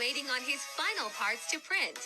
waiting on his final parts to print.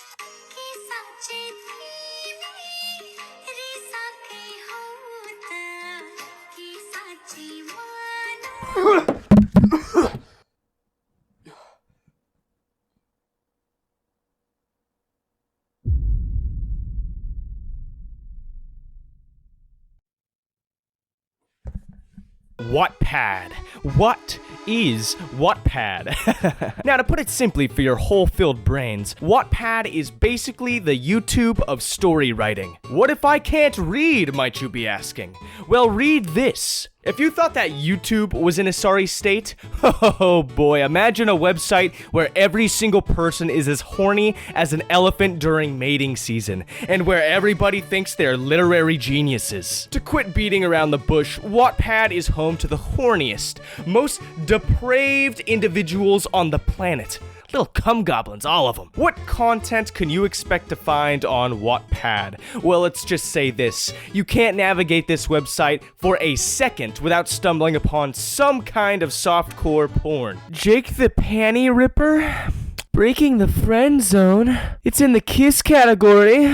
Wattpad. What is Wattpad? Now, to put it simply for your hole-filled brains, Wattpad is basically the YouTube of story writing. What if I can't read, might you be asking? Well, read this. If you thought that YouTube was in a sorry state, oh boy, imagine a website where every single person is as horny as an elephant during mating season, and where everybody thinks they're literary geniuses. To quit beating around the bush, Wattpad is home to the horniest, most depraved individuals on the planet. Little cum goblins, all of them. What content can you expect to find on Wattpad? Well, let's just say this. You can't navigate this website for a second without stumbling upon some kind of softcore porn. Jake the Panty Ripper? Breaking the friend zone. It's in the kiss category.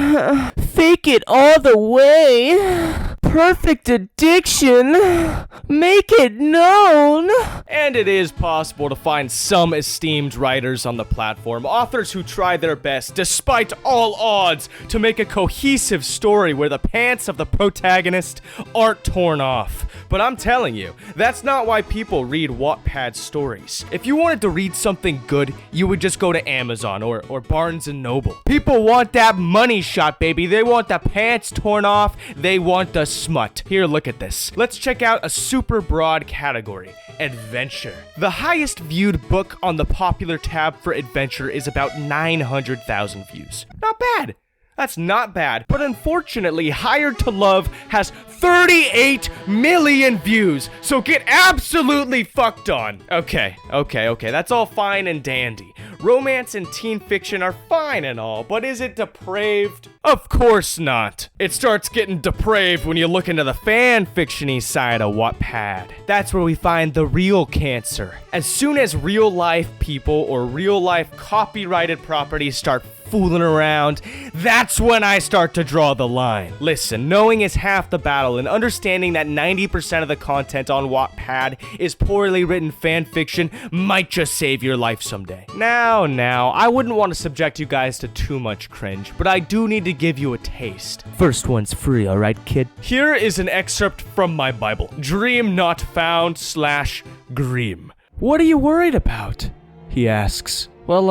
Fake it all the way. Perfect addiction. Make it known. And it is possible to find some esteemed writers on the platform, authors who try their best, despite all odds, to make a cohesive story where the pants of the protagonist aren't torn off. But I'm telling you, that's not why people read Wattpad stories. If you wanted to read something good, you would just go to Amazon or Barnes & Noble. People want that money shot, baby. They want the pants torn off. They want the smut. Here, look at this. Let's check out a super broad category. Adventure. The highest viewed book on the popular tab for adventure is about 900,000 views. Not bad. That's not bad. But unfortunately, Hired to Love has 38 million views. So get absolutely fucked on. Okay. That's all fine and dandy. Romance and teen fiction are fine and all, but is it depraved? Of course not. It starts getting depraved when you look into the fan-fiction-y side of Wattpad. That's where we find the real cancer. As soon as real-life people or real-life copyrighted properties start fooling around, that's when I start to draw the line. Listen, knowing is half the battle, and understanding that 90% of the content on Wattpad is poorly written fan fiction might just save your life someday. Now, I wouldn't want to subject you guys to too much cringe, but I do need to give you a taste. First one's free, alright, kid? Here is an excerpt from my Bible. Dream not found / Greem. What are you worried about? He asks. Well,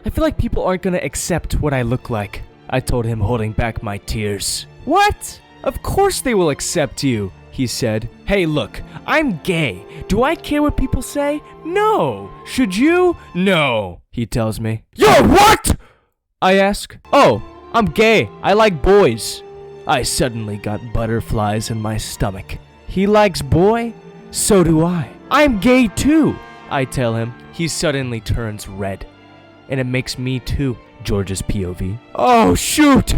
I feel like people aren't gonna accept what I look like, I told him, holding back my tears. What? Of course they will accept you, he said. Hey, look, I'm gay. Do I care what people say? No. Should you? No, he tells me. You're what? I ask. Oh, I'm gay. I like boys. I suddenly got butterflies in my stomach. He likes boy? So do I. I'm gay too, I tell him. He suddenly turns red. And it makes me too. George's POV. Oh, shoot!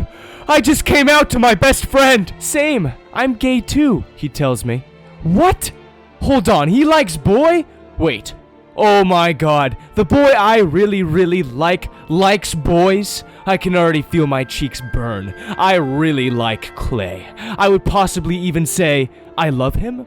I just came out to my best friend! Same. I'm gay too, he tells me. What? Hold on, he likes boy? Wait. Oh my god. The boy I really like likes boys? I can already feel my cheeks burn. I really like Clay. I would possibly even say, I love him?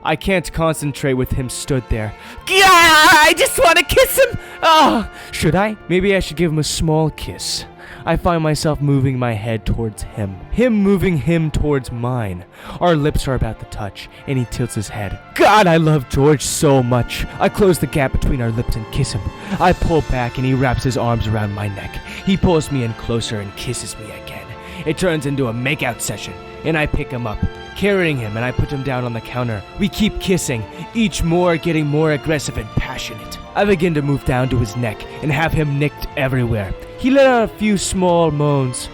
I can't concentrate with him stood there. Yeah, I just want to kiss him! Oh, should I? Maybe I should give him a small kiss. I find myself moving my head towards him. Him moving him towards mine. Our lips are about to touch, and he tilts his head. God, I love George so much. I close the gap between our lips and kiss him. I pull back, and he wraps his arms around my neck. He pulls me in closer and kisses me again. It turns into a makeout session, and I pick him up, carrying him, and I put him down on the counter. We keep kissing, each getting more aggressive and passionate. I begin to move down to his neck and have him nicked everywhere. He let out a few small moans.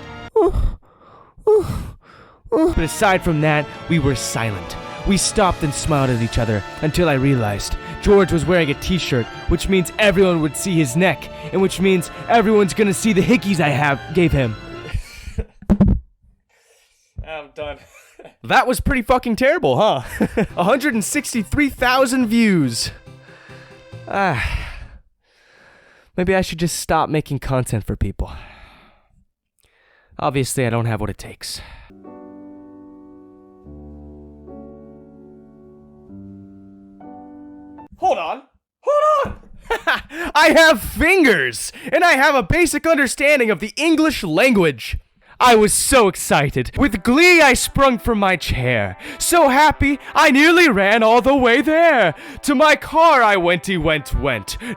But aside from that, we were silent. We stopped and smiled at each other until I realized George was wearing a t-shirt, which means everyone would see his neck, and which means everyone's gonna see the hickeys I gave him. I'm done. That was pretty fucking terrible, huh? 163,000 views. Maybe I should just stop making content for people. Obviously, I don't have what it takes. Hold on! Hold on! I have fingers! And I have a basic understanding of the English language! I was so excited. With glee, I sprung from my chair. So happy, I nearly ran all the way there. To my car I went.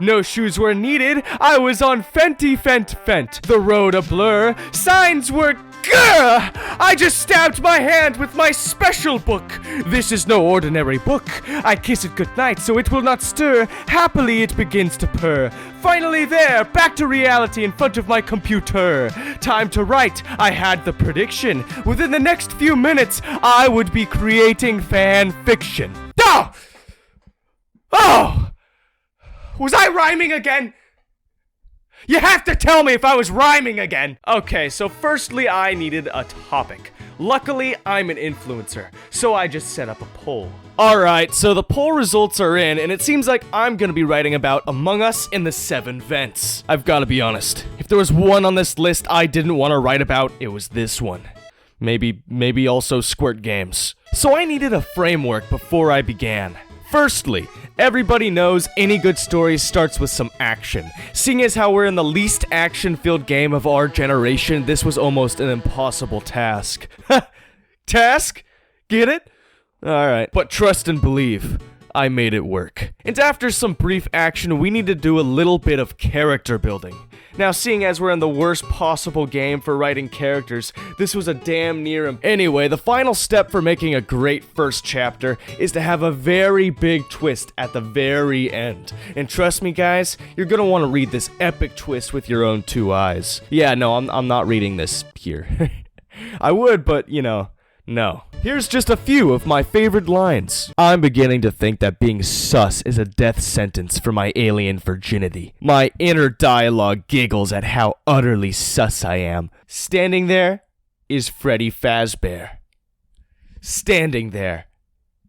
No shoes were needed. I was on fent. The road a blur. Signs were grr! I just stabbed my hand with my special book. This is no ordinary book. I kiss it goodnight so it will not stir. Happily it begins to purr. Finally there, back to reality in front of my computer. Time to write. I had the prediction. Within the next few minutes, I would be creating fan fiction. Oh! Oh! Was I rhyming again? You have to tell me if I was rhyming again! Okay, so firstly, I needed a topic. Luckily, I'm an influencer, so I just set up a poll. Alright, so the poll results are in, and it seems like I'm gonna be writing about Among Us in the 7 vents. I've gotta be honest, if there was one on this list I didn't want to write about, it was this one. Maybe also Squirt Games. So I needed a framework before I began. Firstly, everybody knows any good story starts with some action. Seeing as how we're in the least action-filled game of our generation, this was almost an impossible task. Task? Get it? Alright, but trust and believe, I made it work. And after some brief action, we need to do a little bit of character building. Now, seeing as we're in the worst possible game for writing characters, this was a damn near Anyway, the final step for making a great first chapter is to have a very big twist at the very end. And trust me guys, you're gonna want to read this epic twist with your own 2 eyes. Yeah, no, I'm not reading this here. I would, but you know, no. Here's just a few of my favorite lines. I'm beginning to think that being sus is a death sentence for my alien virginity. My inner dialogue giggles at how utterly sus I am. Standing there is Freddy Fazbear. Standing there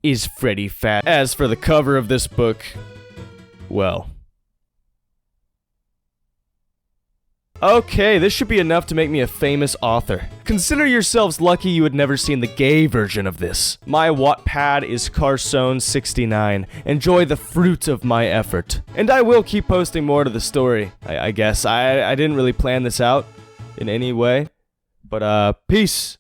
is Freddy Faz. As for the cover of this book, well. Okay, this should be enough to make me a famous author. Consider yourselves lucky you had never seen the gay version of this. My Wattpad is Carsone69. Enjoy the fruit of my effort. And I will keep posting more to the story, I guess. I didn't really plan this out in any way. But, peace.